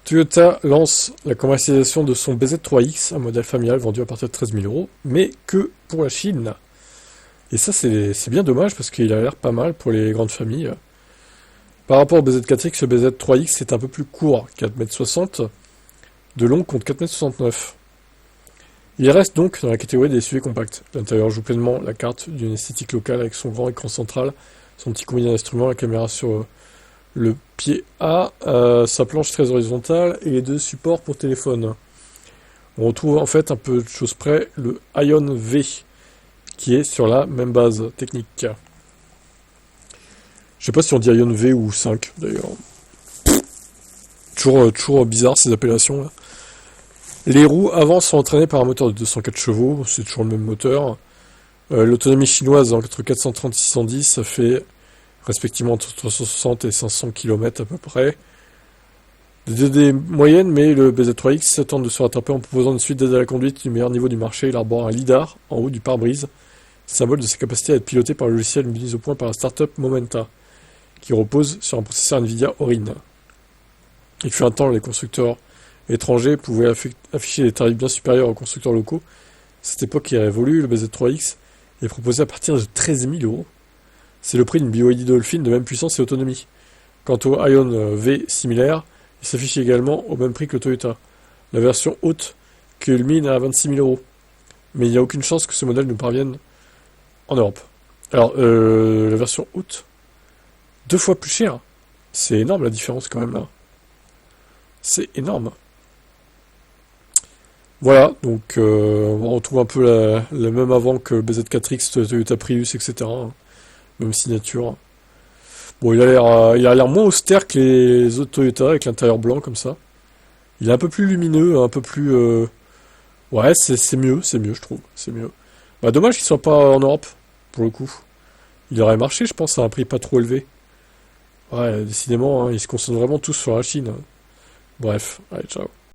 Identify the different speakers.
Speaker 1: Toyota lance la commercialisation de son BZ3X, un modèle familial vendu à partir de 13 000 euros, mais que pour la Chine. Et ça, c'est bien dommage parce qu'il a l'air pas mal pour les grandes familles. Par rapport au BZ4X, le BZ3X est un peu plus court, 4,60 m, de long contre 4,69 m. Il reste donc dans la catégorie des SUV compacts. L'intérieur joue pleinement la carte d'une esthétique locale avec son grand écran central, son petit combiné d'instruments, la caméra sur le pied A, sa planche très horizontale et les deux supports pour téléphone. On retrouve en fait un peu de choses près le Ion V qui est sur la même base technique. Je sais pas si on dit Ion V ou 5 d'ailleurs. Toujours bizarre ces appellations là. Les roues avant sont entraînées par un moteur de 204 chevaux, c'est toujours le même moteur. L'autonomie chinoise entre 430 et 610, ça fait respectivement entre 360 et 500 km à peu près. Des moyennes, mais le BZ3X tente de se rattraper en proposant une suite d'aides à la conduite du meilleur niveau du marché. Il arbore un lidar en haut du pare-brise, symbole de sa capacité à être piloté par le logiciel mis au point par la startup Momenta, qui repose sur un processeur Nvidia Orin. Il fut un temps, les constructeurs étrangers pouvaient afficher des tarifs bien supérieurs aux constructeurs locaux. Cette époque est révolue, le BZ3X est proposé à partir de 13 000 euros. C'est le prix d'une BYD Dolphin de même puissance et autonomie. Quant au Ion V similaire, il s'affiche également au même prix que le Toyota. La version haute culmine à 26 000 euros. Mais il n'y a aucune chance que ce modèle nous parvienne en Europe. Alors, la version haute, 2 fois plus chère. C'est énorme la différence quand même là. C'est énorme. Voilà, donc on retrouve un peu la même avant que le BZ4X, Toyota Prius, etc. Même signature. Bon, il a l'air moins austère que les autres Toyota avec l'intérieur blanc comme ça. Il est un peu plus lumineux, un peu plus. Ouais, c'est mieux, je trouve, c'est mieux. Bah dommage qu'il soit pas en Europe pour le coup. Il aurait marché, je pense, à un prix pas trop élevé. Ouais, décidément, hein, ils se concentrent vraiment tous sur la Chine. Bref, allez, ciao.